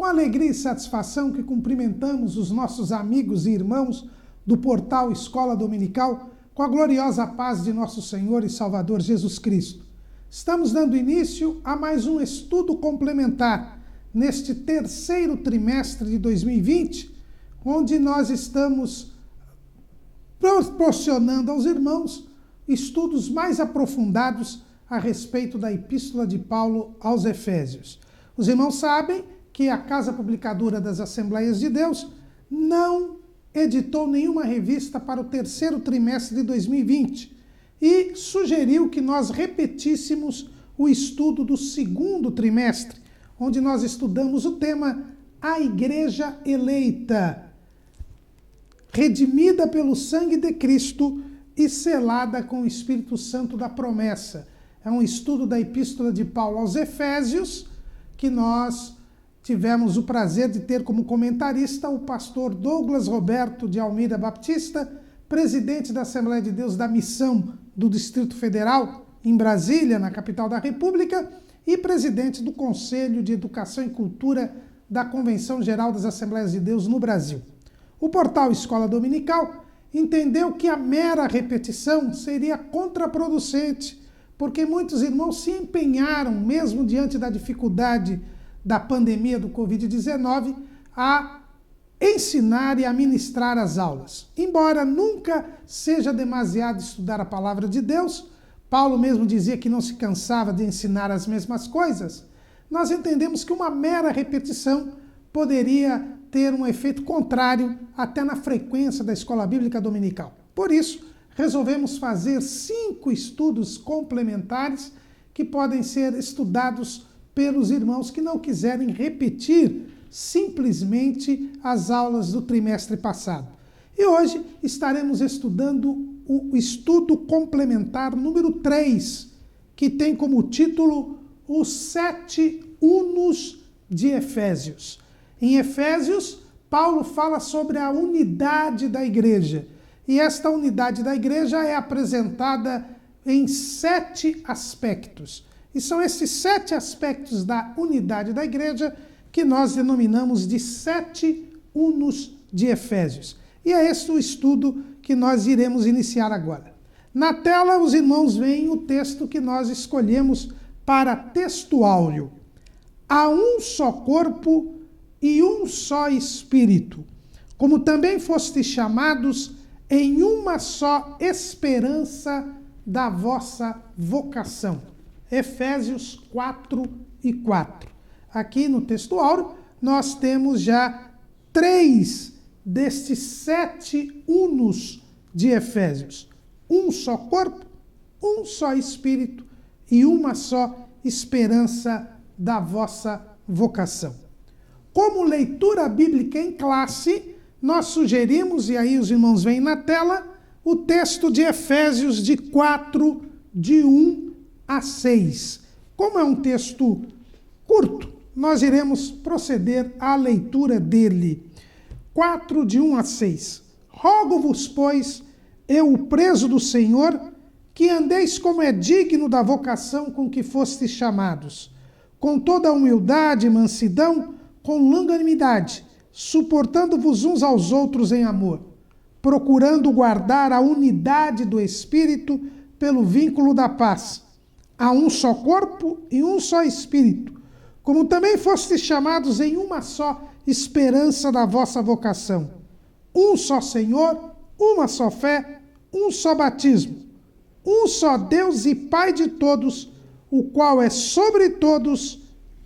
alegria e satisfação que cumprimentamos os nossos amigos e irmãos do portal Escola Dominical com a gloriosa paz de nosso Senhor e Salvador Jesus Cristo. Estamos dando início a mais um estudo complementar neste terceiro trimestre de 2020, onde nós estamos proporcionando aos irmãos estudos mais aprofundados a respeito da Epístola de Paulo aos Efésios. Os irmãos sabem que a Casa Publicadora das Assembleias de Deus não editou nenhuma revista para o terceiro trimestre de 2020 e sugeriu que nós repetíssemos o estudo do segundo trimestre, onde nós estudamos o tema A Igreja Eleita, redimida pelo sangue de Cristo e selada com o Espírito Santo da promessa. É um estudo da Epístola de Paulo aos Efésios, que nós tivemos o prazer de ter como comentarista o pastor Douglas Roberto de Almeida Baptista, presidente da Assembleia de Deus da Missão do Distrito Federal, em Brasília, na capital da República, e presidente do Conselho de Educação e Cultura da Convenção Geral das Assembleias de Deus no Brasil. O portal Escola Dominical entendeu que a mera repetição seria contraproducente, porque muitos irmãos se empenharam, mesmo diante da dificuldade da pandemia do Covid-19, a ensinar e a ministrar as aulas. Embora nunca seja demasiado estudar a palavra de Deus, Paulo mesmo dizia que não se cansava de ensinar as mesmas coisas, nós entendemos que uma mera repetição poderia ter um efeito contrário até na frequência da escola bíblica dominical. Por isso, resolvemos fazer 5 estudos complementares que podem ser estudados pelos irmãos que não quiserem repetir simplesmente as aulas do trimestre passado. E hoje estaremos estudando o estudo complementar número 3, que tem como título Os 7 Unos de Efésios. Em Efésios, Paulo fala sobre a unidade da igreja. E esta unidade da igreja é apresentada em 7 aspectos. E são esses 7 aspectos da unidade da igreja que nós denominamos de 7 Unos de Efésios. E é esse o estudo que nós iremos iniciar agora. Na tela, os irmãos veem o texto que nós escolhemos para texto áureo. Há um só corpo e um só Espírito, como também fostes chamados em uma só esperança da vossa vocação. Efésios 4:4. Aqui no texto áureo, nós temos já 3 destes 7 unos de Efésios. Um só corpo, um só Espírito e uma só esperança da vossa vocação. Como leitura bíblica em classe, nós sugerimos, e aí os irmãos veem na tela, o texto de Efésios de 4, de 1 a 6. Como é um texto curto, nós iremos proceder à leitura dele. 4, de 1 a 6. Rogo-vos, pois, eu, o preso do Senhor, que andeis como é digno da vocação com que fostes chamados, com toda a humildade e mansidão, com longanimidade, suportando-vos uns aos outros em amor, procurando guardar a unidade do Espírito pelo vínculo da paz. Há um só corpo e um só Espírito, como também fostes chamados em uma só esperança da vossa vocação. Um só Senhor, uma só fé, um só batismo, um só Deus e Pai de todos, o qual é sobre todos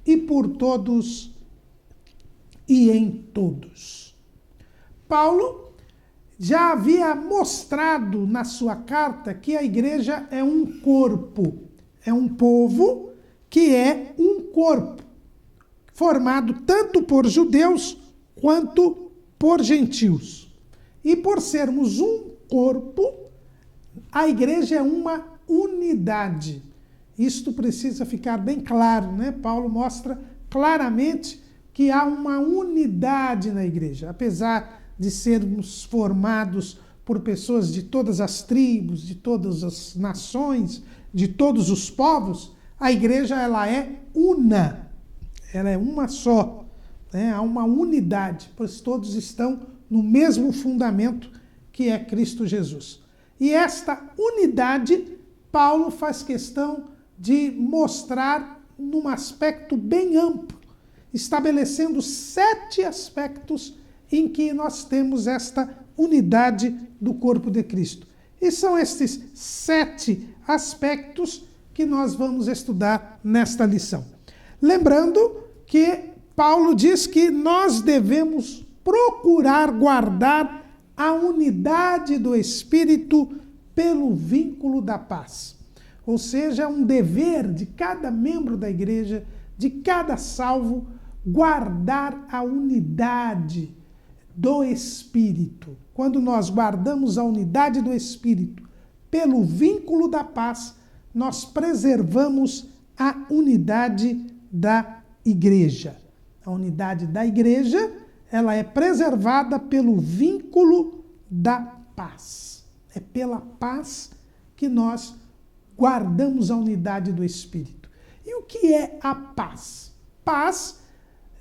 e por todos e em todos. Paulo já havia mostrado na sua carta que a igreja é um corpo, é um povo que é um corpo, formado tanto por judeus quanto por gentios. E por sermos um corpo, a igreja é uma unidade. Isto precisa ficar bem claro, né? Paulo mostra claramente que há uma unidade na igreja, apesar de sermos formados por pessoas de todas as tribos, de todas as nações, de todos os povos, a igreja ela é una, ela é uma só. né? Há uma unidade, pois todos estão no mesmo fundamento que é Cristo Jesus. E esta unidade, Paulo faz questão de mostrar num aspecto bem amplo, estabelecendo 7 aspectos em que nós temos esta unidade do corpo de Cristo. E são estes 7 aspectos que nós vamos estudar nesta lição. Lembrando que Paulo diz que nós devemos procurar guardar a unidade do Espírito pelo vínculo da paz. Ou seja, é um dever de cada membro da igreja, de cada salvo, guardar a unidade do Espírito. Quando nós guardamos a unidade do Espírito pelo vínculo da paz, nós preservamos a unidade da igreja. A unidade da igreja, ela é preservada pelo vínculo da paz. É pela paz que nós guardamos a unidade do Espírito. E o que é a paz? Paz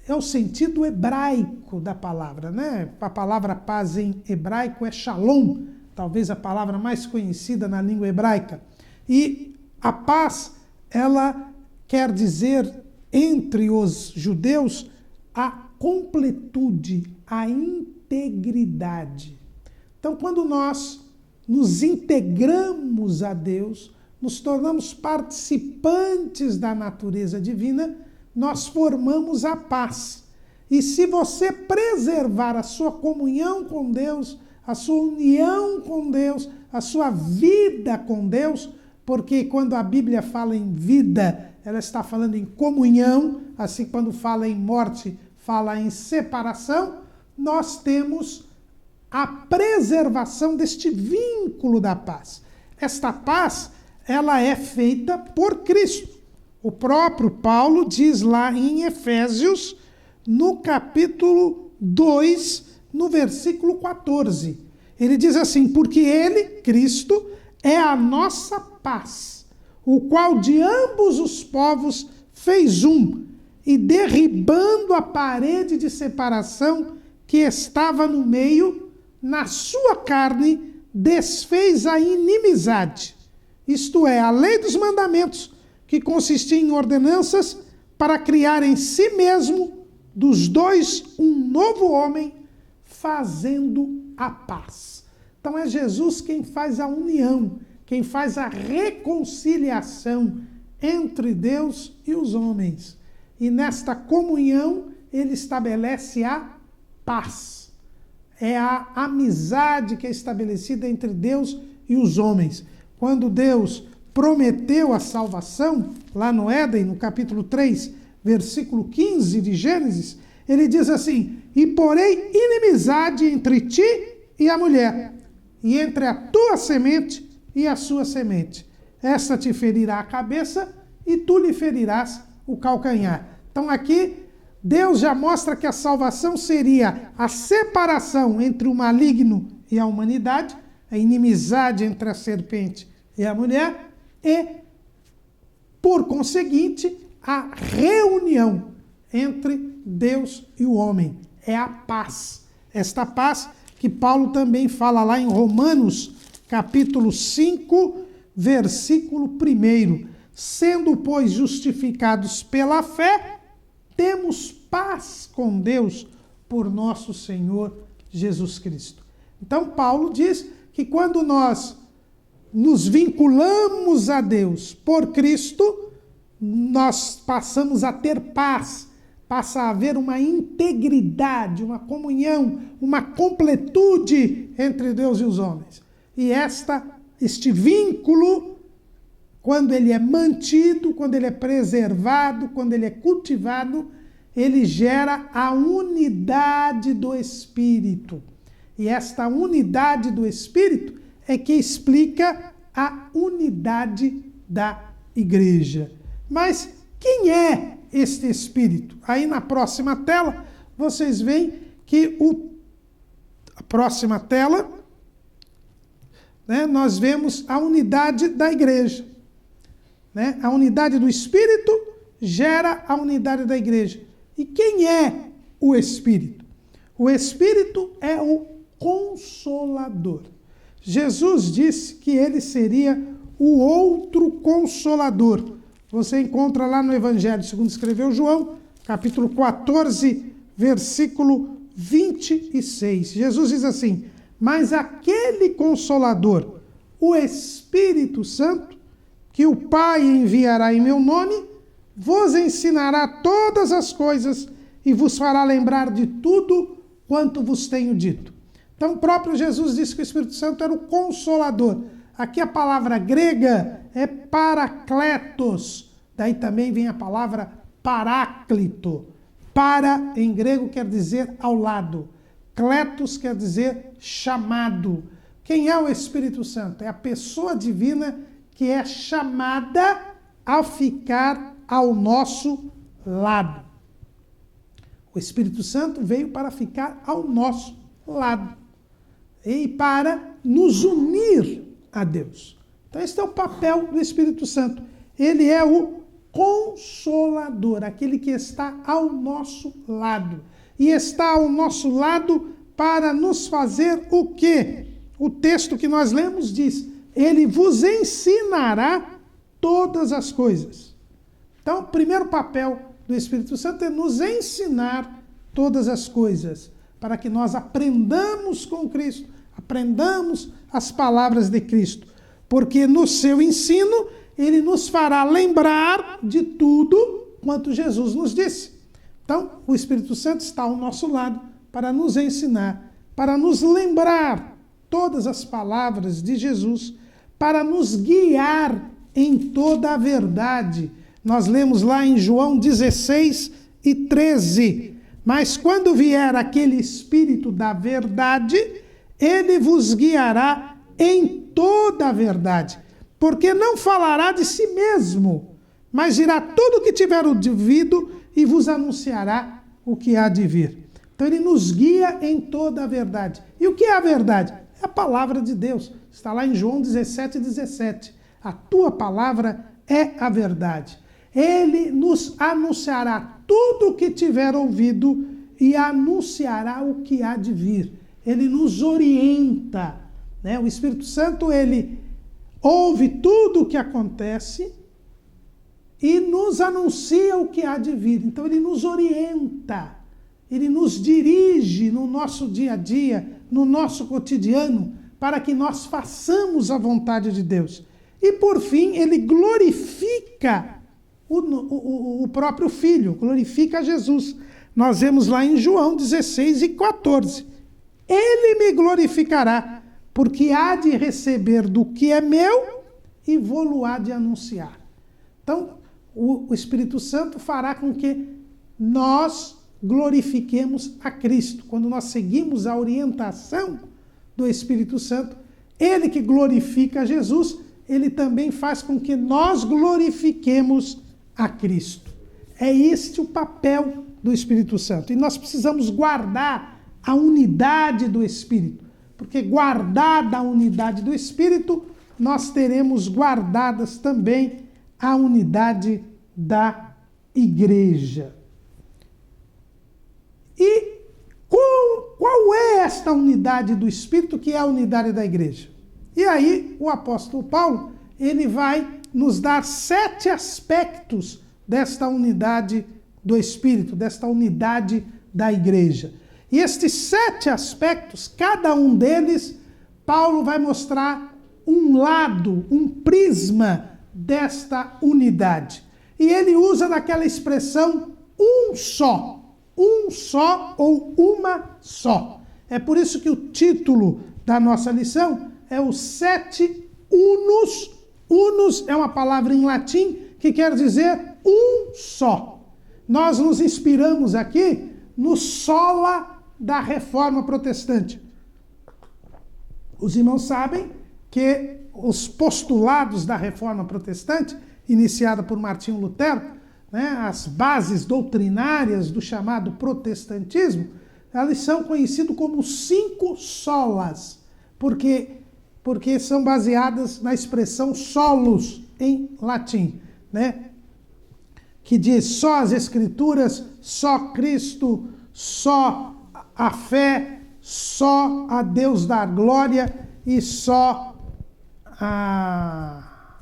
é o sentido hebraico da palavra, né? A palavra paz em hebraico é shalom, talvez a palavra mais conhecida na língua hebraica. E a paz, ela quer dizer, entre os judeus, a completude, a integridade. Então, quando nós nos integramos a Deus, nos tornamos participantes da natureza divina, nós formamos a paz. E se você preservar a sua comunhão com Deus, a sua união com Deus, a sua vida com Deus, porque quando a Bíblia fala em vida, ela está falando em comunhão, assim quando fala em morte, fala em separação, nós temos a preservação deste vínculo da paz. Esta paz, ela é feita por Cristo. O próprio Paulo diz lá em Efésios, no capítulo 2, no versículo 14. Ele diz assim: porque ele, Cristo, é a nossa paz, o qual de ambos os povos fez um, e derribando a parede de separação que estava no meio, na sua carne, desfez a inimizade. Isto é, a lei dos mandamentos, que consistia em ordenanças para criar em si mesmo, dos dois, um novo homem, fazendo a paz. Então é Jesus quem faz a união, quem faz a reconciliação entre Deus e os homens. E nesta comunhão ele estabelece a paz. É a amizade que é estabelecida entre Deus e os homens. Quando Deus prometeu a salvação, lá no Éden, no capítulo 3, versículo 15 de Gênesis, ele diz assim: e porém inimizade entre ti e a mulher, e entre a tua semente e a sua semente. Esta te ferirá a cabeça e tu lhe ferirás o calcanhar. Então aqui, Deus já mostra que a salvação seria a separação entre o maligno e a humanidade, a inimizade entre a serpente e a mulher, e, por conseguinte, a reunião entre Deus e o homem. É a paz. Esta paz que Paulo também fala lá em Romanos, capítulo 5, versículo 1. Sendo, pois, justificados pela fé, temos paz com Deus por nosso Senhor Jesus Cristo. Então, Paulo diz que quando nós nos vinculamos a Deus por Cristo, nós passamos a ter paz, passa a haver uma integridade, uma comunhão, uma completude entre Deus e os homens. E este vínculo, quando ele é mantido, quando ele é preservado, quando ele é cultivado, ele gera a unidade do Espírito. E esta unidade do Espírito é que explica a unidade da igreja. Mas quem é este Espírito? Aí na próxima tela, vocês veem que a próxima tela, né, nós vemos a unidade da igreja. Né? A unidade do Espírito gera a unidade da igreja. E quem é o Espírito. O Espírito é o Consolador. Jesus disse que ele seria o outro Consolador. Você encontra lá no Evangelho segundo escreveu João, capítulo 14, versículo 26. Jesus diz assim: mas aquele Consolador, o Espírito Santo, que o Pai enviará em meu nome, vos ensinará todas as coisas e vos fará lembrar de tudo quanto vos tenho dito. Então, o próprio Jesus disse que o Espírito Santo era o Consolador. Aqui a palavra grega é parakletos. Daí também vem a palavra paráclito. Para, em grego, quer dizer ao lado. Kletos quer dizer chamado. Quem é o Espírito Santo? É a pessoa divina que é chamada a ficar ao nosso lado. O Espírito Santo veio para ficar ao nosso lado e para nos unir a Deus. Então, esse é o papel do Espírito Santo. Ele é o Consolador, aquele que está ao nosso lado. E está ao nosso lado para nos fazer o quê? O texto que nós lemos diz: ele vos ensinará todas as coisas. Então, o primeiro papel do Espírito Santo é nos ensinar todas as coisas, para que nós aprendamos com Cristo, aprendamos as palavras de Cristo, porque no seu ensino ele nos fará lembrar de tudo quanto Jesus nos disse. Então, o Espírito Santo está ao nosso lado para nos ensinar, para nos lembrar todas as palavras de Jesus, para nos guiar em toda a verdade. Nós lemos lá em João 16 e 13. Mas quando vier aquele Espírito da verdade, ele vos guiará em toda a verdade, porque não falará de si mesmo, mas dirá tudo o que tiver ouvido e vos anunciará o que há de vir. Então ele nos guia em toda a verdade. E o que é a verdade? É a palavra de Deus. Está lá em João 17:17. A tua palavra é a verdade. Ele nos anunciará tudo o que tiver ouvido e anunciará o que há de vir. Ele nos orienta, né? O Espírito Santo, ele ouve tudo o que acontece e nos anuncia o que há de vir. Então ele nos orienta, ele nos dirige no nosso dia a dia, no nosso cotidiano, para que nós façamos a vontade de Deus. E por fim, ele glorifica o próprio Filho, glorifica Jesus. Nós vemos lá em João 16 e 14. Ele me glorificará, porque há de receber do que é meu e vou-lo há de anunciar. Então, o Espírito Santo fará com que nós glorifiquemos a Cristo. Quando nós seguimos a orientação do Espírito Santo, ele que glorifica Jesus, ele também faz com que nós glorifiquemos a Cristo. É este o papel do Espírito Santo. E nós precisamos guardar a unidade do Espírito, porque guardada a unidade do Espírito, nós teremos guardadas também a unidade da Igreja. E qual é esta unidade do Espírito, que é a unidade da Igreja? E aí o apóstolo Paulo, ele vai nos dar 7 aspectos desta unidade do Espírito, desta unidade da Igreja. E estes 7 aspectos, cada um deles, Paulo vai mostrar um lado, um prisma desta unidade. E ele usa daquela expressão um só ou uma só. É por isso que o título da nossa lição é os 7 unus. Unus é uma palavra em latim que quer dizer um só. Nós nos inspiramos aqui no sola da Reforma Protestante. Os irmãos sabem que os postulados da Reforma Protestante, iniciada por Martinho Lutero, né, as bases doutrinárias do chamado protestantismo, elas são conhecidas como 5 solas, porque são baseadas na expressão solos em latim, né, que diz só as Escrituras, só Cristo, só a fé, só a Deus dar glória e só a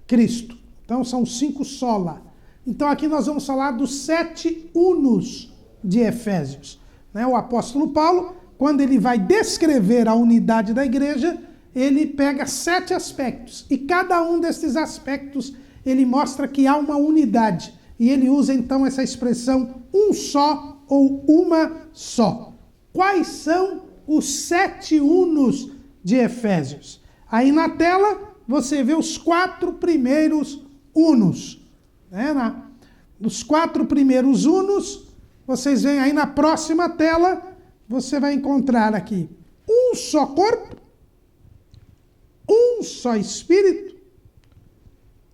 Cristo. Então são 5 sola. Então aqui nós vamos falar dos 7 unos de Efésios. O apóstolo Paulo, quando ele vai descrever a unidade da igreja, ele pega 7 aspectos. E cada um desses aspectos ele mostra que há uma unidade. E ele usa então essa expressão um só ou uma só. Quais são os 7 unos de Efésios? Aí na tela você vê os 4 primeiros unos. Dos 4 primeiros unos, vocês veem aí na próxima tela, você vai encontrar aqui um só corpo, um só Espírito,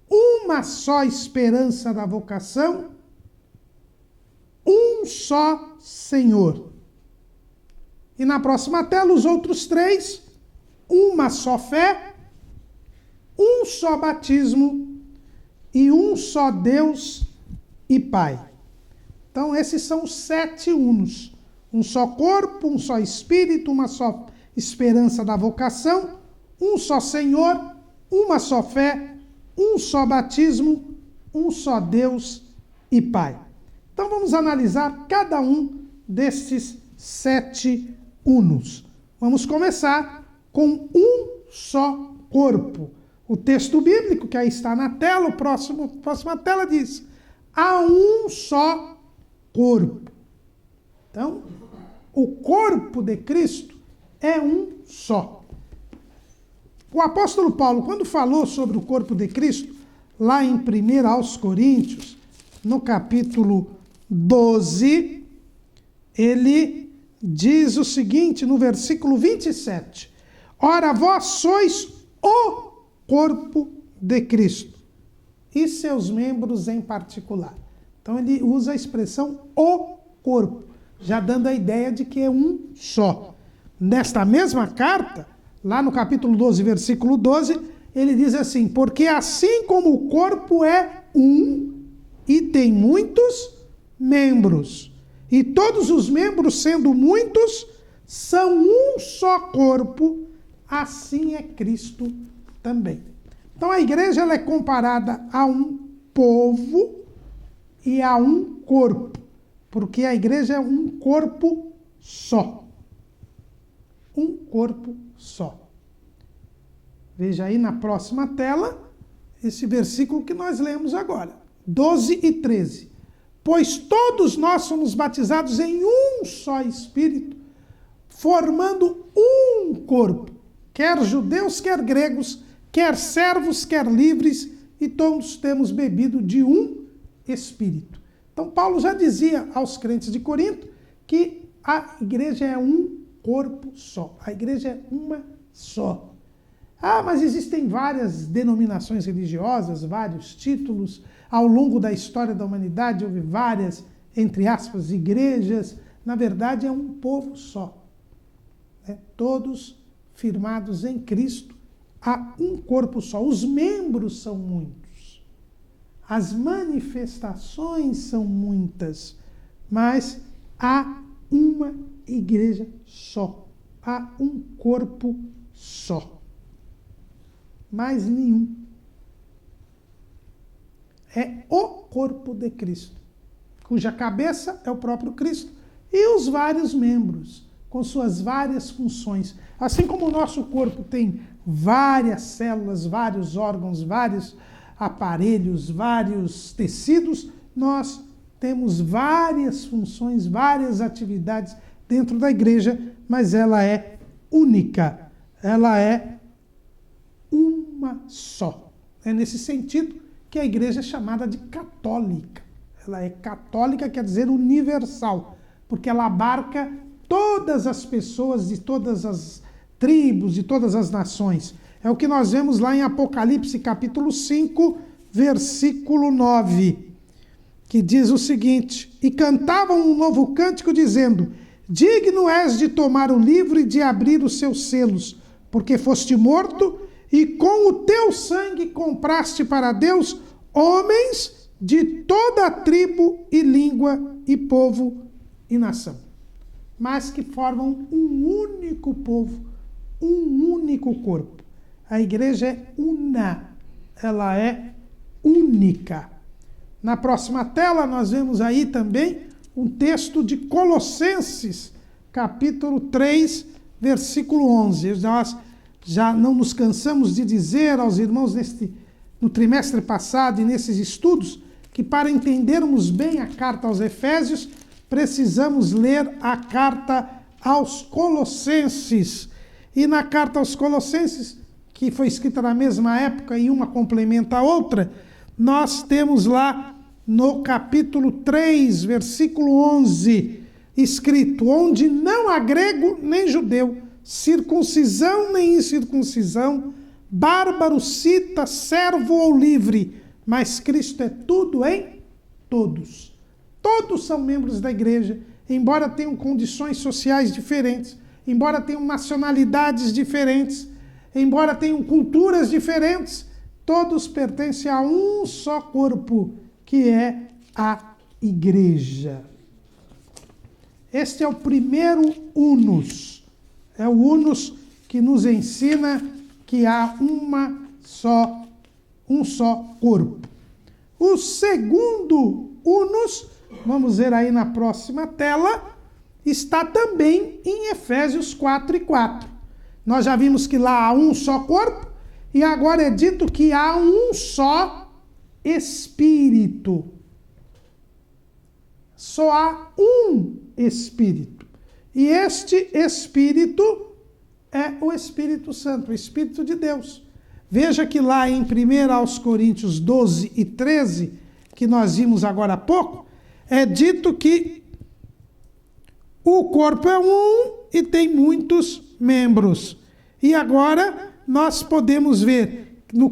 uma só esperança da vocação, um só Senhor. E na próxima tela, os outros 3, uma só fé, um só batismo e um só Deus e Pai. Então, esses são os 7 unos. Um só corpo, um só Espírito, uma só esperança da vocação, um só Senhor, uma só fé, um só batismo, um só Deus e Pai. Então vamos analisar cada um desses 7 unos. Vamos começar com um só corpo. O texto bíblico que aí está na tela, próxima tela diz: há um só corpo. Então, o corpo de Cristo é um só. O apóstolo Paulo, quando falou sobre o corpo de Cristo, lá em 1 aos Coríntios, no capítulo 12, ele diz o seguinte, no versículo 27, ora, vós sois o corpo de Cristo, e seus membros em particular. Então ele usa a expressão o corpo, já dando a ideia de que é um só. Nesta mesma carta, lá no capítulo 12, versículo 12, ele diz assim, porque assim como o corpo é um e tem muitos membros, e todos os membros, sendo muitos, são um só corpo, assim é Cristo também. Então a igreja ela é comparada a um povo e a um corpo, porque a igreja é um corpo só. Um corpo só. Veja aí na próxima tela esse versículo que nós lemos agora, 12 e 13. Pois todos nós somos batizados em um só Espírito, formando um corpo, quer judeus, quer gregos, quer servos, quer livres, e todos temos bebido de um Espírito. Então Paulo já dizia aos crentes de Corinto que a igreja é um corpo só, a igreja é uma só. Mas existem várias denominações religiosas, vários títulos. Ao longo da história da humanidade houve várias, entre aspas, igrejas. Na verdade, é um povo só. Todos firmados em Cristo, há um corpo só. Os membros são muitos. As manifestações são muitas. Mas há uma igreja só. Há um corpo só. Mais nenhum. É o corpo de Cristo, cuja cabeça é o próprio Cristo e os vários membros, com suas várias funções. Assim como o nosso corpo tem várias células, vários órgãos, vários aparelhos, vários tecidos, nós temos várias funções, várias atividades dentro da igreja, mas ela é única, ela é uma só. É nesse sentido que a igreja é chamada de católica. Ela é católica, quer dizer universal, porque ela abarca todas as pessoas de todas as tribos, de todas as nações. É o que nós vemos lá em Apocalipse, capítulo 5, versículo 9, que diz o seguinte, e cantavam um novo cântico dizendo, digno és de tomar o livro e de abrir os seus selos, porque foste morto e com o teu sangue compraste para Deus homens de toda a tribo e língua e povo e nação, mas que formam um único povo, um único corpo. A igreja é una, ela é única. Na próxima tela nós vemos aí também um texto de Colossenses, capítulo 3, versículo 11. Nós já não nos cansamos de dizer aos irmãos no trimestre passado e nesses estudos que para entendermos bem a carta aos Efésios, precisamos ler a carta aos Colossenses. E na carta aos Colossenses, que foi escrita na mesma época e uma complementa a outra, nós temos lá no capítulo 3, versículo 11, escrito: onde não há grego nem judeu, circuncisão nem incircuncisão, bárbaro, cita, servo ou livre, mas Cristo é tudo em todos. Todos são membros da igreja, embora tenham condições sociais diferentes, embora tenham nacionalidades diferentes, embora tenham culturas diferentes, todos pertencem a um só corpo, que é a igreja. Este é o primeiro unus. É o unus que nos ensina que há um só corpo. O segundo unus, vamos ver aí na próxima tela, está também em Efésios 4:4. Nós já vimos que lá há um só corpo, e agora é dito que há um só Espírito. Só há um Espírito. E este Espírito é o Espírito Santo, o Espírito de Deus. Veja que lá em 1 Coríntios 12 e 13, que nós vimos agora há pouco, é dito que o corpo é um e tem muitos membros. E agora nós podemos ver no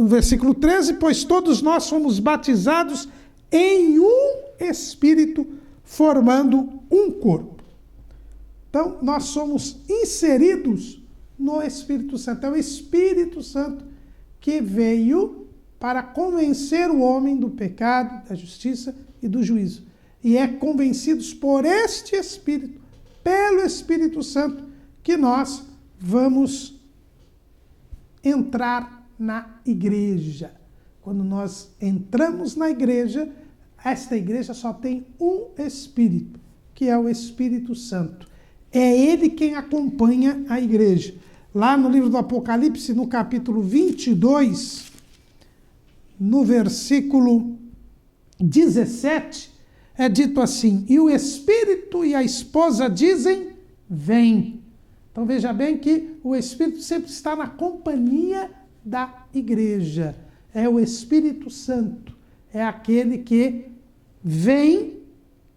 versículo 13, pois todos nós fomos batizados em um Espírito, formando um corpo. Então, nós somos inseridos no Espírito Santo. É o Espírito Santo que veio para convencer o homem do pecado, da justiça e do juízo. E é convencidos por este Espírito, pelo Espírito Santo, que nós vamos entrar na igreja. Quando nós entramos na igreja, esta igreja só tem um Espírito, que é o Espírito Santo. É ele quem acompanha a igreja. Lá no livro do Apocalipse, no capítulo 22, no versículo 17, é dito assim: e o Espírito e a esposa dizem, vem. Então veja bem que o Espírito sempre está na companhia da igreja. É o Espírito Santo. É aquele que vem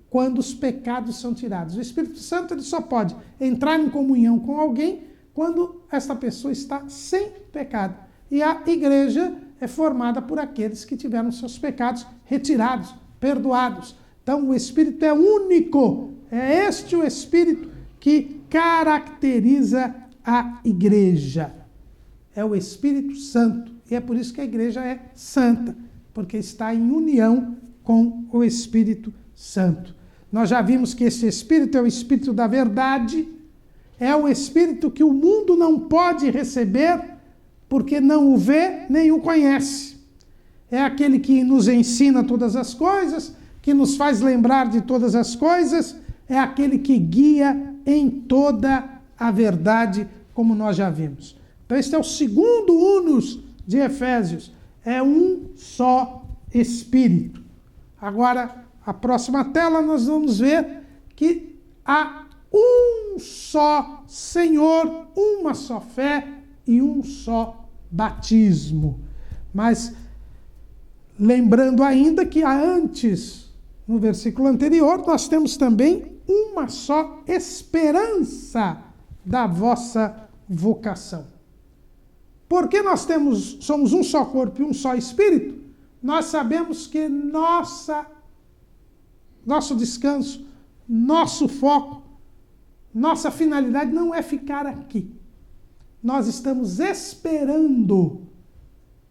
quando os pecados são tirados. O Espírito Santo ele só pode entrar em comunhão com alguém quando essa pessoa está sem pecado. E a igreja é formada por aqueles que tiveram seus pecados retirados, perdoados. Então o Espírito é único. É este o Espírito que caracteriza a igreja. É o Espírito Santo. E é por isso que a igreja é santa, porque está em união com o Espírito Santo. Nós já vimos que esse Espírito é o Espírito da verdade, é o Espírito que o mundo não pode receber, porque não o vê nem o conhece. É aquele que nos ensina todas as coisas, que nos faz lembrar de todas as coisas, é aquele que guia em toda a verdade, como nós já vimos. Então este é o segundo unus de Efésios, é um só Espírito. Agora, a próxima tela nós vamos ver que há um só Senhor, uma só fé e um só batismo. Mas lembrando ainda que antes, no versículo anterior, nós temos também uma só esperança da vossa vocação. Porque nós somos um só corpo e um só Espírito, nós sabemos que nosso descanso, nosso foco, nossa finalidade não é ficar aqui. Nós estamos esperando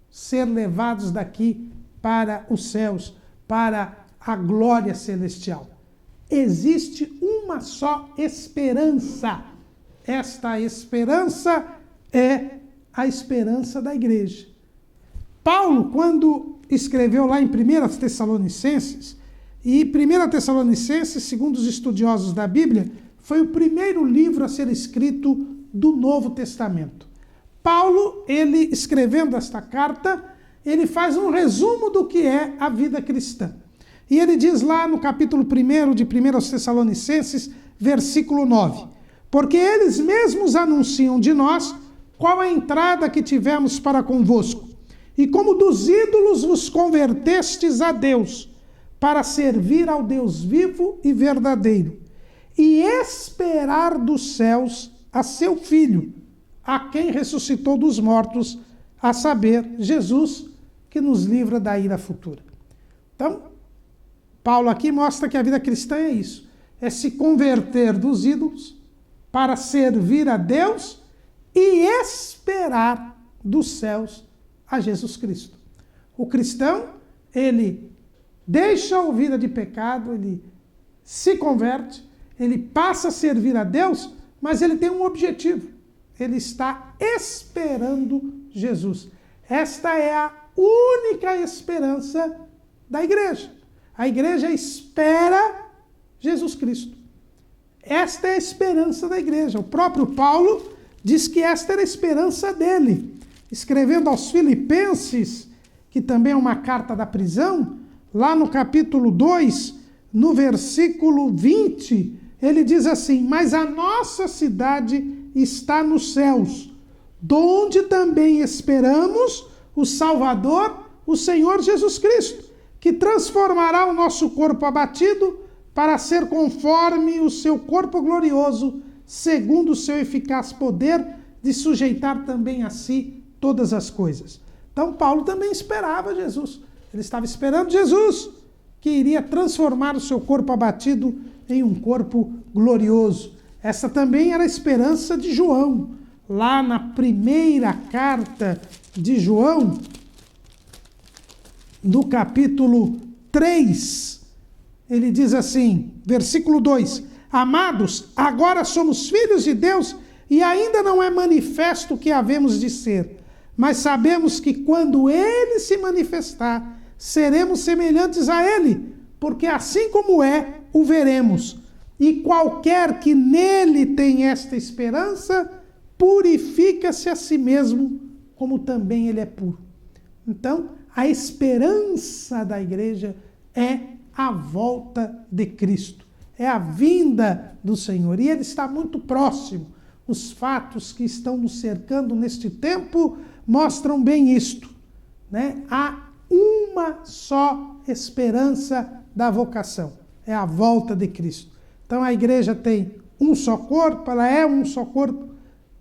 ser levados daqui para os céus, para a glória celestial. existe uma só esperança. Esta esperança é a esperança da igreja. Paulo, quando escreveu lá em 1 Tessalonicenses, e 1 Tessalonicenses, segundo os estudiosos da Bíblia, foi o primeiro livro a ser escrito do Novo Testamento. Paulo, ele escrevendo esta carta, ele faz um resumo do que é a vida cristã. E ele diz lá no capítulo 1 de 1 Tessalonicenses, versículo 9, porque eles mesmos anunciam de nós qual a entrada que tivemos para convosco, e como dos ídolos vos convertestes a Deus, para servir ao Deus vivo e verdadeiro, e esperar dos céus a seu Filho, a quem ressuscitou dos mortos, a saber, Jesus, que nos livra da ira futura. Então, Paulo aqui mostra que a vida cristã é isso, é se converter dos ídolos para servir a Deus e esperar dos céus a Jesus Cristo. O cristão, ele deixa a vida de pecado, ele se converte, ele passa a servir a Deus, mas ele tem um objetivo. Ele está esperando Jesus. Esta é a única esperança da igreja. A igreja espera Jesus Cristo. Esta é a esperança da igreja. O próprio Paulo diz que esta era a esperança dele. Escrevendo aos Filipenses, que também é uma carta da prisão, lá no capítulo 2, no versículo 20, ele diz assim: mas a nossa cidade está nos céus, donde também esperamos o Salvador, o Senhor Jesus Cristo, que transformará o nosso corpo abatido para ser conforme o seu corpo glorioso, segundo o seu eficaz poder de sujeitar também a si todas as coisas. Então Paulo também esperava Jesus. Ele estava esperando Jesus, que iria transformar o seu corpo abatido em um corpo glorioso. Essa também era a esperança de João. Lá na primeira carta de João, no capítulo 3, ele diz assim, versículo 2, amados, agora somos filhos de Deus e ainda não é manifesto o que havemos de ser, mas sabemos que quando ele se manifestar, seremos semelhantes a ele, porque assim como é, o veremos. E qualquer que nele tem esta esperança, purifica-se a si mesmo, como também ele é puro. Então, a esperança da igreja é a volta de Cristo, é a vinda do Senhor. E ele está muito próximo. Os fatos que estão nos cercando neste tempo mostram bem isto, né? Há uma só esperança da vocação, é a volta de Cristo. Então a igreja tem um só corpo, ela é um só corpo,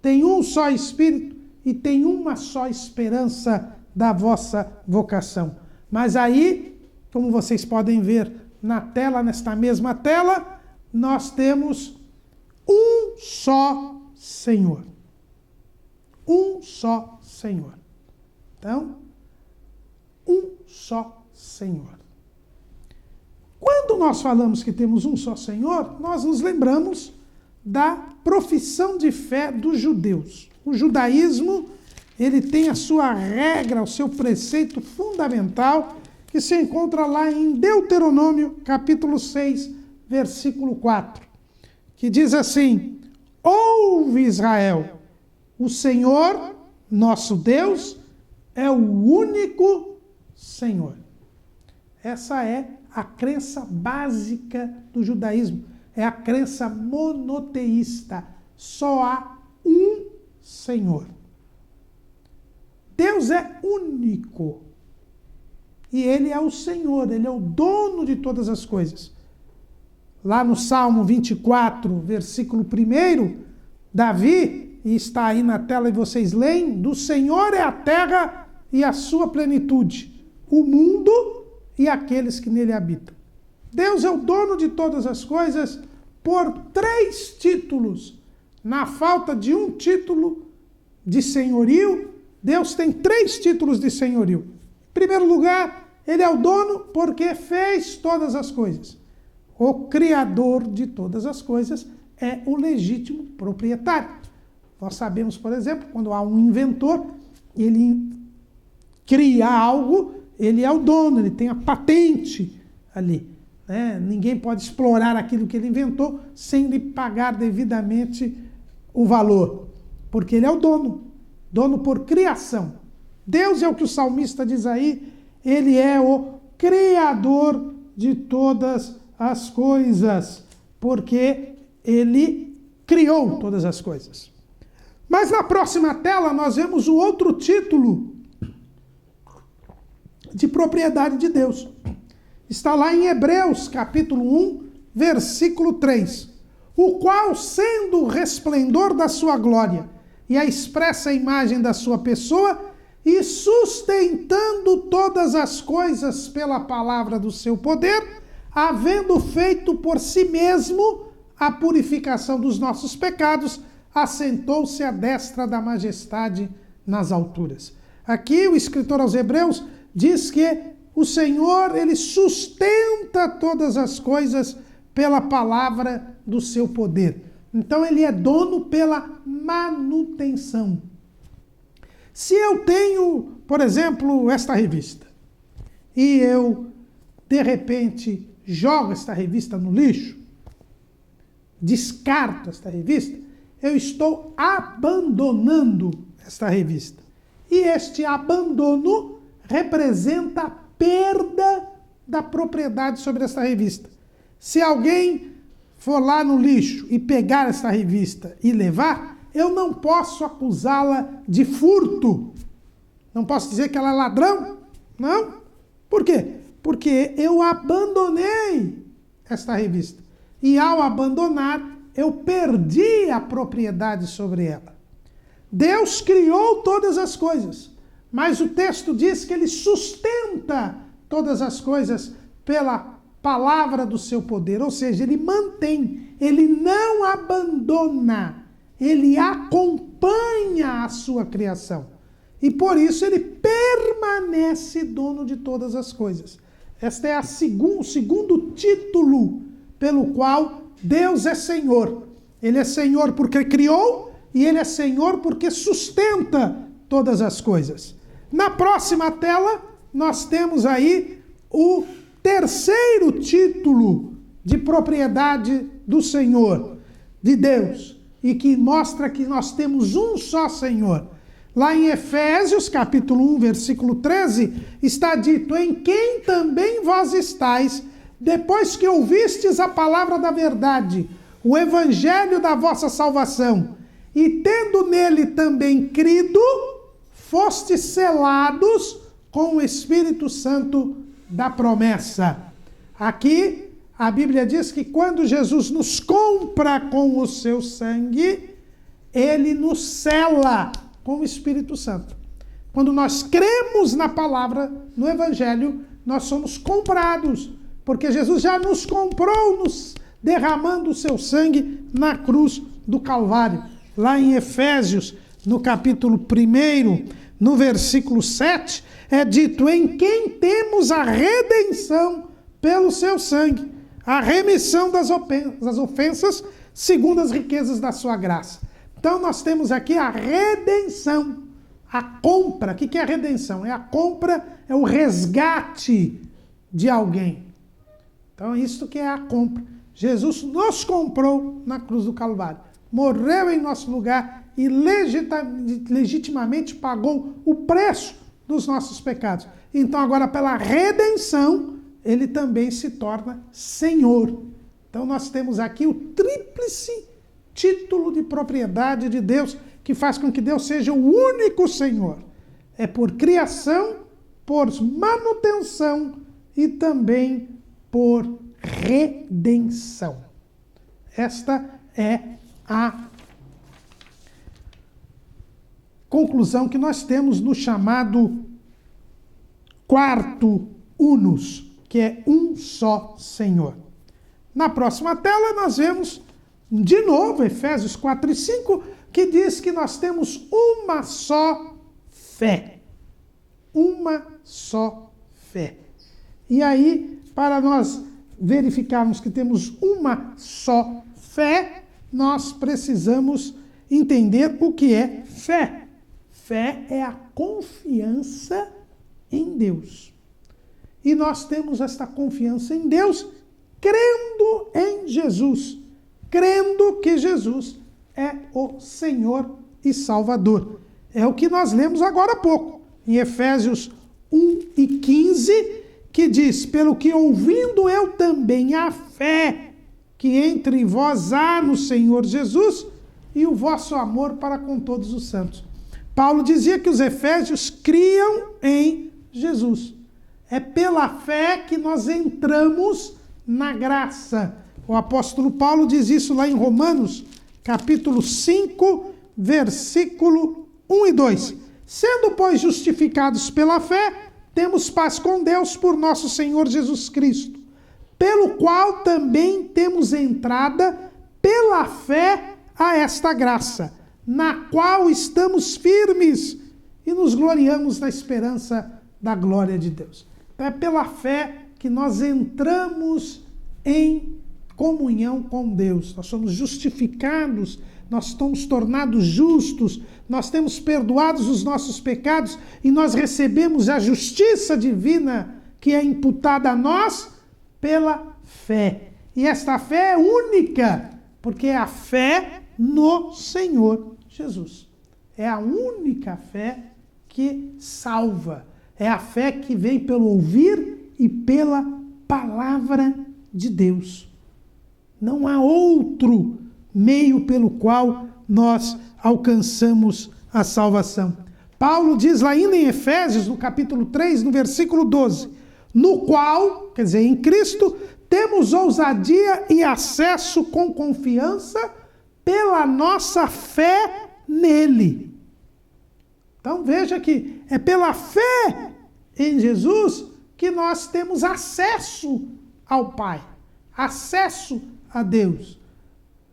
tem um só Espírito e tem uma só esperança da vossa vocação. Mas aí, como vocês podem ver na tela, nesta mesma tela, nós temos um só Senhor. Um só Senhor. Então, um só Senhor. Quando nós falamos que temos um só Senhor, nós nos lembramos da profissão de fé dos judeus. O judaísmo, ele tem a sua regra, o seu preceito fundamental, que se encontra lá em Deuteronômio, capítulo 6, versículo 4, que diz assim: ouve, Israel, o Senhor, nosso Deus, é o único Senhor. Essa é a crença básica do judaísmo. É a crença monoteísta. Só há um Senhor. Deus é único. E Ele é o Senhor, Ele é o dono de todas as coisas. Lá no Salmo 24, versículo 1, Davi, e está aí na tela e vocês leem, do Senhor é a terra e a sua plenitude, o mundo e aqueles que nele habitam. Deus é o dono de todas as coisas por 3 títulos. Na falta de um título de senhorio, Deus tem 3 títulos de senhorio. Em primeiro lugar, ele é o dono porque fez todas as coisas. o Criador de todas as coisas, é o legítimo proprietário. Nós sabemos, por exemplo, quando há um inventor, ele cria algo, ele é o dono, ele tem a patente ali. Né? Ninguém pode explorar aquilo que ele inventou sem lhe pagar devidamente o valor, porque ele é o dono, dono por criação. Deus é o que o salmista diz aí, ele é o Criador de todas as coisas, porque ele criou todas as coisas. Mas na próxima tela nós vemos o outro título de propriedade de Deus. Está lá em Hebreus, capítulo 1, versículo 3. O qual, sendo o resplendor da sua glória e a expressa imagem da sua pessoa, e sustentando todas as coisas pela palavra do seu poder, havendo feito por si mesmo a purificação dos nossos pecados, assentou-se à destra da majestade nas alturas. Aqui o escritor aos Hebreus diz que o Senhor, ele sustenta todas as coisas pela palavra do seu poder. Então ele é dono pela manutenção. Se eu tenho, por exemplo, esta revista, e eu, de repente, jogo esta revista no lixo, descarto esta revista, eu estou abandonando esta revista. E este abandono representa a perda da propriedade sobre esta revista. Se alguém for lá no lixo e pegar esta revista e levar, eu não posso acusá-la de furto. Não posso dizer que ela é ladrão. Não. Por quê? Porque eu abandonei esta revista. E ao abandonar, eu perdi a propriedade sobre ela. Deus criou todas as coisas, mas o texto diz que ele sustenta todas as coisas pela palavra do seu poder, ou seja, ele mantém, ele não abandona, ele acompanha a sua criação. E por isso ele permanece dono de todas as coisas. Este é o segundo título pelo qual Deus é Senhor. Ele é Senhor porque criou e ele é Senhor porque sustenta todas as coisas. Na próxima tela, nós temos aí o terceiro título de propriedade do Senhor, de Deus, e que mostra que nós temos um só Senhor. Lá em Efésios, capítulo 1, versículo 13, está dito: em quem também vós estáis, depois que ouvistes a palavra da verdade, o evangelho da vossa salvação, e tendo nele também crido, fostes selados com o Espírito Santo da promessa. Aqui, a Bíblia diz que quando Jesus nos compra com o seu sangue, ele nos sela com o Espírito Santo. Quando nós cremos na palavra, no Evangelho, nós somos comprados, porque Jesus já nos comprou, nos derramando o seu sangue na cruz do Calvário. Lá em Efésios, no capítulo 1, no versículo 7, é dito: em quem temos a redenção pelo seu sangue, a remissão das ofensas, segundo as riquezas da sua graça. Então nós temos aqui a redenção, a compra. O que é a redenção? É a compra, é o resgate de alguém. Então isso que é a compra. Jesus nos comprou na cruz do Calvário, morreu em nosso lugar e legitimamente pagou o preço dos nossos pecados. Então agora pela redenção, ele também se torna Senhor. Então nós temos aqui o tríplice título de propriedade de Deus, que faz com que Deus seja o único Senhor. É por criação, por manutenção e também por redenção. Esta é a conclusão que nós temos no chamado quarto unus, que é um só Senhor. Na próxima tela nós vemos de novo Efésios 4 e 5, que diz que nós temos uma só fé. Uma só fé. E aí, para nós verificarmos que temos uma só fé, nós precisamos entender o que é fé. Fé é a confiança em Deus. E nós temos esta confiança em Deus crendo em Jesus, crendo que Jesus é o Senhor e Salvador. É o que nós lemos agora há pouco, em Efésios 1:15, que diz: pelo que ouvindo eu também a fé que entre vós há no Senhor Jesus e o vosso amor para com todos os santos. Paulo dizia que os efésios criam em Jesus. É pela fé que nós entramos na graça. O apóstolo Paulo diz isso lá em Romanos, capítulo 5, versículo 1 e 2. Sendo, pois, justificados pela fé, temos paz com Deus por nosso Senhor Jesus Cristo, pelo qual também temos entrada pela fé a esta graça, na qual estamos firmes e nos gloriamos na esperança da glória de Deus. Então é pela fé que nós entramos em comunhão com Deus. Nós somos justificados, nós estamos tornados justos, nós temos perdoados os nossos pecados e nós recebemos a justiça divina que é imputada a nós pela fé. E esta fé é única, porque é a fé no Senhor Jesus. É a única fé que salva. É a fé que vem pelo ouvir e pela palavra de Deus. Não há outro meio pelo qual nós alcançamos a salvação. Paulo diz lá ainda em Efésios, no capítulo 3, no versículo 12, no qual, quer dizer, em Cristo, temos ousadia e acesso com confiança pela nossa fé nele. Então veja que é pela fé em Jesus que nós temos acesso ao Pai, acesso a Deus.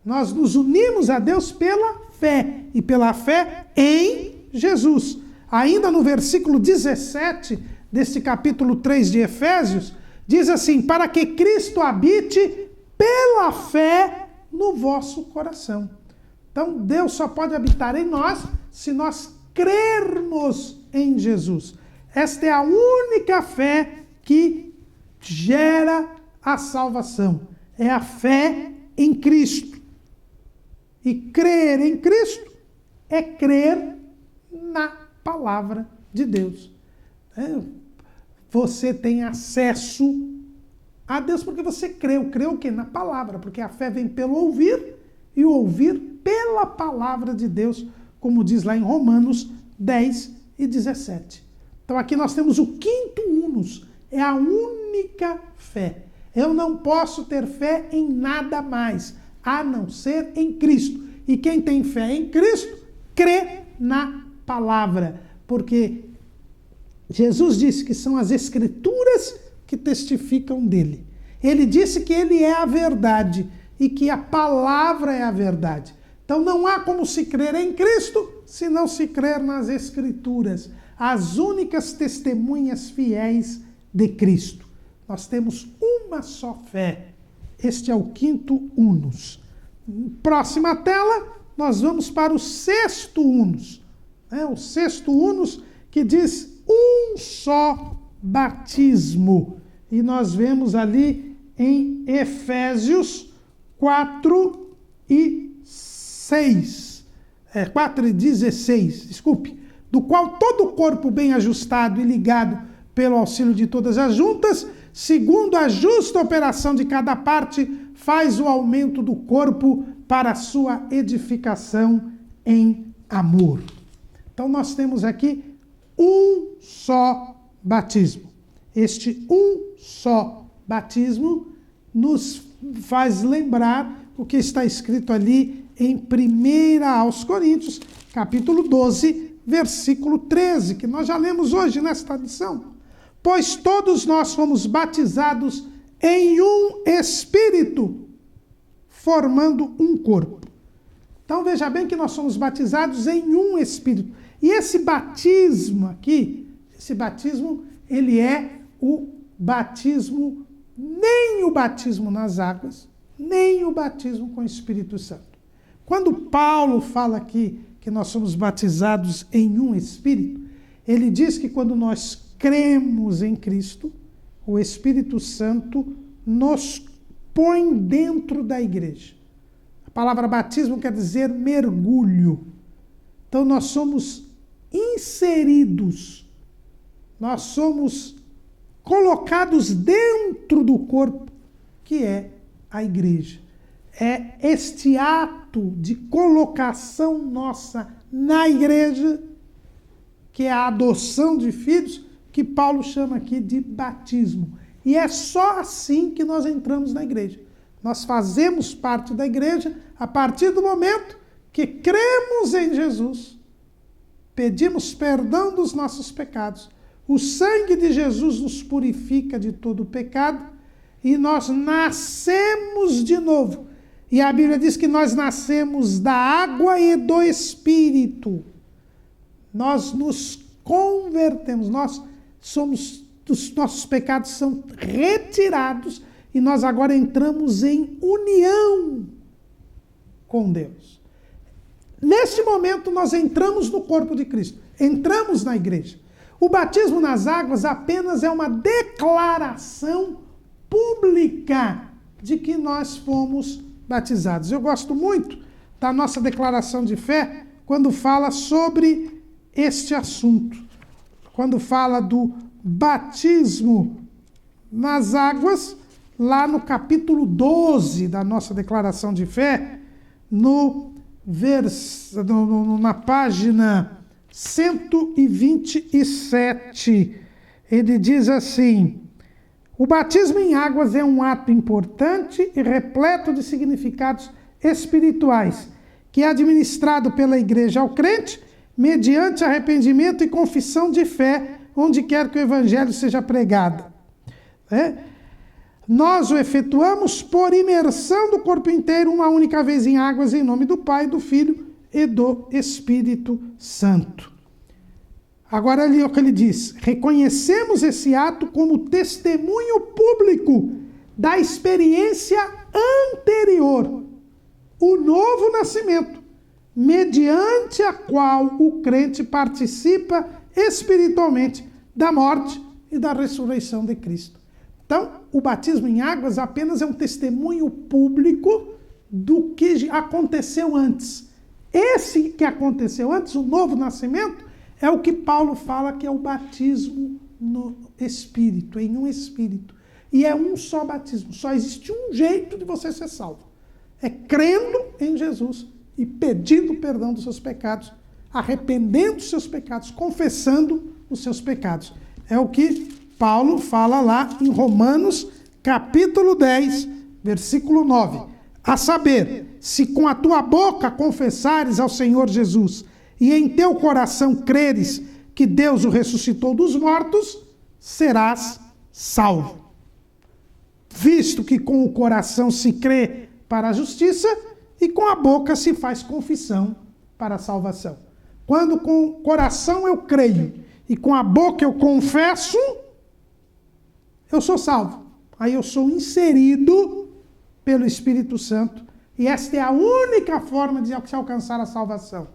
Nós nos unimos a Deus pela fé, e pela fé em Jesus. Ainda no versículo 17 deste capítulo 3 de Efésios, diz assim: para que Cristo habite pela fé no vosso coração. Então Deus só pode habitar em nós se nós crermos em Jesus. Esta é a única fé que gera a salvação. É a fé em Cristo. E crer em Cristo é crer na palavra de Deus. Você tem acesso a Deus porque você creu. Creu o quê? Na palavra, porque a fé vem pelo ouvir e o ouvir pela palavra de Deus, como diz lá em Romanos 10 e 17. Então aqui nós temos o quinto unus, é a única fé. Eu não posso ter fé em nada mais, a não ser em Cristo. E quem tem fé em Cristo, crê na palavra. Porque Jesus disse que são as Escrituras que testificam dele. Ele disse que ele é a verdade e que a palavra é a verdade. Então não há como se crer em Cristo se não se crer nas Escrituras, as únicas testemunhas fiéis de Cristo. Nós temos uma só fé. Este é o quinto unus. Próxima tela, nós vamos para o sexto unus. O sexto unus que diz um só batismo. E nós vemos ali em Efésios 4 e 16, desculpe. Do qual todo o corpo bem ajustado e ligado pelo auxílio de todas as juntas, segundo a justa operação de cada parte, faz o aumento do corpo para a sua edificação em amor. Então nós temos aqui um só batismo. Este um só batismo nos faz lembrar o que está escrito ali em 1 aos Coríntios, capítulo 12, versículo 13, que nós já lemos hoje nesta lição. Pois todos nós fomos batizados em um Espírito, formando um corpo. Então veja bem que nós somos batizados em um Espírito. E esse batismo aqui, ele é o batismo nem o batismo nas águas, nem o batismo com o Espírito Santo. Quando Paulo fala aqui que nós somos batizados em um Espírito, ele diz que quando nós cremos em Cristo, o Espírito Santo nos põe dentro da igreja. A palavra batismo quer dizer mergulho. Então nós somos inseridos, nós somos colocados dentro do corpo, que é a igreja. É este ato de colocação nossa na igreja, que é a adoção de filhos, que Paulo chama aqui de batismo. E é só assim que nós entramos na igreja. Nós fazemos parte da igreja a partir do momento que cremos em Jesus, pedimos perdão dos nossos pecados, o sangue de Jesus nos purifica de todo o pecado e nós nascemos de novo. E a Bíblia diz que nós nascemos da água e do Espírito. Nós nos convertemos, os nossos pecados são retirados e nós agora entramos em união com Deus. Neste momento nós entramos no corpo de Cristo, entramos na igreja. O batismo nas águas apenas é uma declaração pública de que nós fomos batizados. Eu gosto muito da nossa declaração de fé quando fala sobre este assunto. Quando fala do batismo nas águas, lá no capítulo 12 da nossa declaração de fé, na página 127, ele diz assim: o batismo em águas é um ato importante e repleto de significados espirituais, que é administrado pela igreja ao crente, mediante arrependimento e confissão de fé, onde quer que o evangelho seja pregado. Nós o efetuamos por imersão do corpo inteiro, uma única vez em águas, em nome do Pai, do Filho e do Espírito Santo. Agora ali é o que ele diz: reconhecemos esse ato como testemunho público da experiência anterior, o novo nascimento, mediante a qual o crente participa espiritualmente da morte e da ressurreição de Cristo. Então, o batismo em águas apenas é um testemunho público do que aconteceu antes. Esse que aconteceu antes, o novo nascimento, é o que Paulo fala que é o batismo no Espírito, em um Espírito. E é um só batismo, só existe um jeito de você ser salvo. É crendo em Jesus e pedindo perdão dos seus pecados, arrependendo dos seus pecados, confessando os seus pecados. É o que Paulo fala lá em Romanos, capítulo 10, versículo 9. A saber, se com a tua boca confessares ao Senhor Jesus e em teu coração creres que Deus o ressuscitou dos mortos, serás salvo. Visto que com o coração se crê para a justiça e com a boca se faz confissão para a salvação. Quando com o coração eu creio e com a boca eu confesso, eu sou salvo. Aí eu sou inserido pelo Espírito Santo. E esta é a única forma de se alcançar a salvação.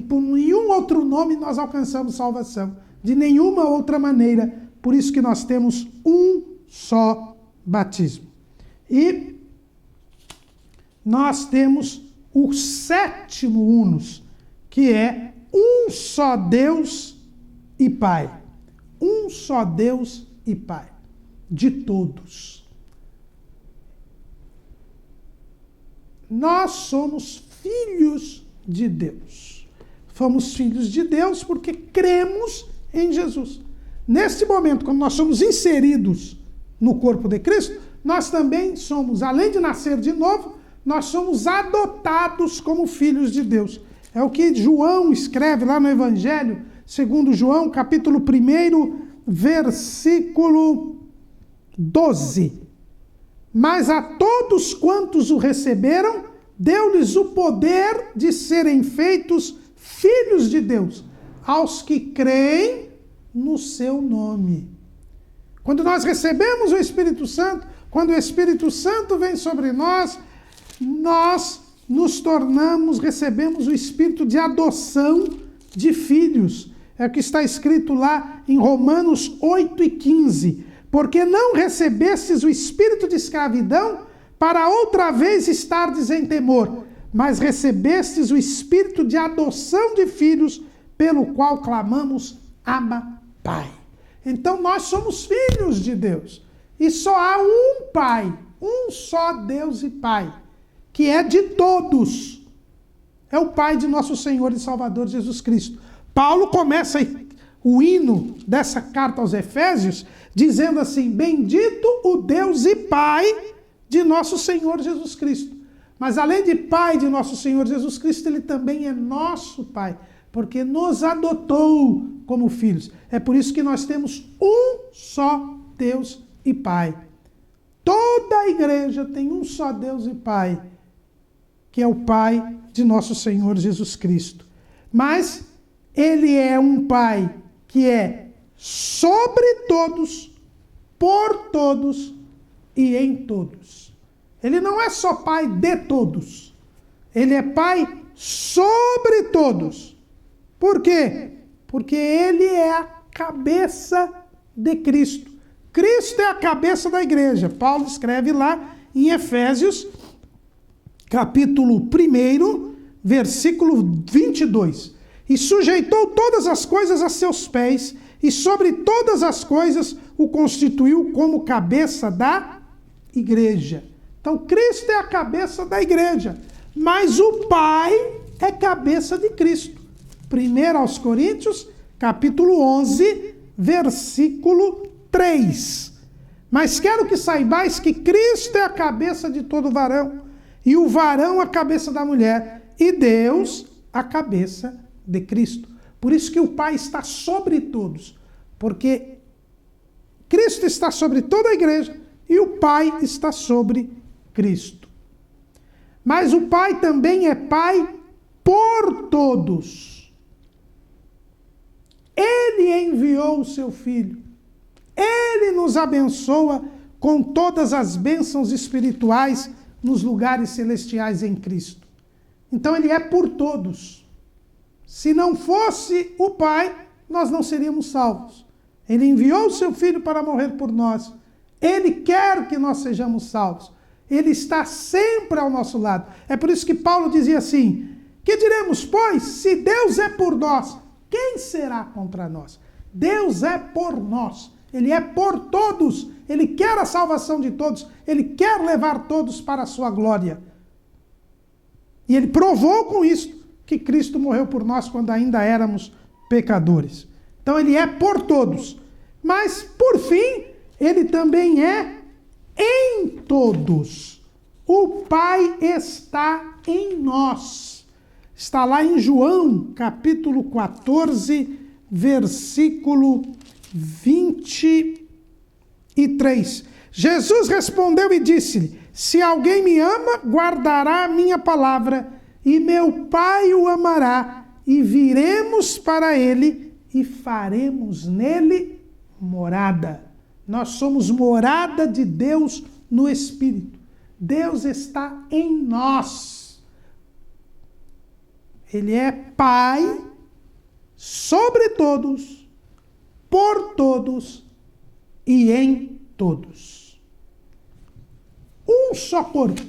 Por nenhum outro nome nós alcançamos salvação. De nenhuma outra maneira. Por isso que nós temos um só batismo. E nós temos o sétimo unus, que é um só Deus e Pai. Um só Deus e Pai. De todos. Nós somos filhos de Deus. Fomos filhos de Deus porque cremos em Jesus. Neste momento, quando nós somos inseridos no corpo de Cristo, nós também somos, além de nascer de novo, nós somos adotados como filhos de Deus. É o que João escreve lá no Evangelho, segundo João, capítulo 1, versículo 12. Mas a todos quantos o receberam, deu-lhes o poder de serem feitos filhos de Deus, aos que creem no seu nome. Quando nós recebemos o Espírito Santo, quando o Espírito Santo vem sobre nós, nós nos tornamos, recebemos o espírito de adoção de filhos. É o que está escrito lá em Romanos 8:15. Porque não recebestes o espírito de escravidão para outra vez estardes em temor, mas recebestes o espírito de adoção de filhos, pelo qual clamamos, Abba, Pai. Então nós somos filhos de Deus. E só há um Pai, um só Deus e Pai, que é de todos. É o Pai de nosso Senhor e Salvador Jesus Cristo. Paulo começa o hino dessa carta aos Efésios dizendo assim: bendito o Deus e Pai de nosso Senhor Jesus Cristo. Mas além de Pai de nosso Senhor Jesus Cristo, ele também é nosso Pai, porque nos adotou como filhos. É por isso que nós temos um só Deus e Pai. Toda a igreja tem um só Deus e Pai, que é o Pai de nosso Senhor Jesus Cristo. Mas ele é um Pai que é sobre todos, por todos e em todos. Ele não é só Pai de todos. Ele é Pai sobre todos. Por quê? Porque ele é a cabeça de Cristo. Cristo é a cabeça da igreja. Paulo escreve lá em Efésios, capítulo 1, versículo 22. E sujeitou todas as coisas a seus pés, e sobre todas as coisas o constituiu como cabeça da igreja. Então, Cristo é a cabeça da igreja, mas o Pai é cabeça de Cristo. 1 aos Coríntios, capítulo 11, versículo 3. Mas quero que saibais que Cristo é a cabeça de todo varão, e o varão a cabeça da mulher, e Deus a cabeça de Cristo. Por isso que o Pai está sobre todos, porque Cristo está sobre toda a igreja e o Pai está sobre Cristo. Mas o Pai também é Pai por todos. Ele enviou o seu Filho. Ele nos abençoa com todas as bênçãos espirituais nos lugares celestiais em Cristo. Então ele é por todos. Se não fosse o Pai, nós não seríamos salvos. Ele enviou o seu Filho para morrer por nós. Ele quer que nós sejamos salvos. Ele está sempre ao nosso lado. É por isso que Paulo dizia assim: que diremos, pois, se Deus é por nós, quem será contra nós? Deus é por nós. Ele é por todos. Ele quer a salvação de todos. Ele quer levar todos para a sua glória. E ele provou com isso que Cristo morreu por nós quando ainda éramos pecadores. Então ele é por todos. Mas, por fim, ele também é em todos. O Pai está em nós. Está lá em João, capítulo 14, versículo 23. Jesus respondeu e disse-lhe: se alguém me ama, guardará a minha palavra, e meu Pai o amará, e viremos para ele e faremos nele morada. Nós somos morada de Deus no Espírito. Deus está em nós. Ele é Pai sobre todos, por todos e em todos. Um só corpo,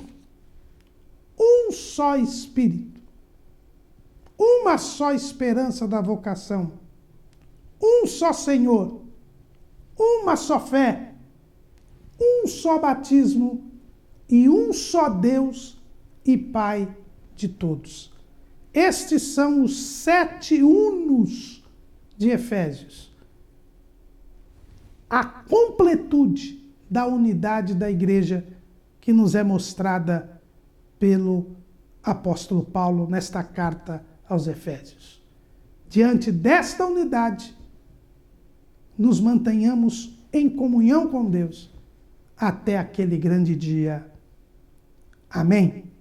um só Espírito, uma só esperança da vocação, um só Senhor, uma só fé, um só batismo e um só Deus e Pai de todos. Estes são os 7 unos de Efésios. A completude da unidade da igreja que nos é mostrada pelo apóstolo Paulo nesta carta aos Efésios. Diante desta unidade, nos mantenhamos em comunhão com Deus até aquele grande dia. Amém?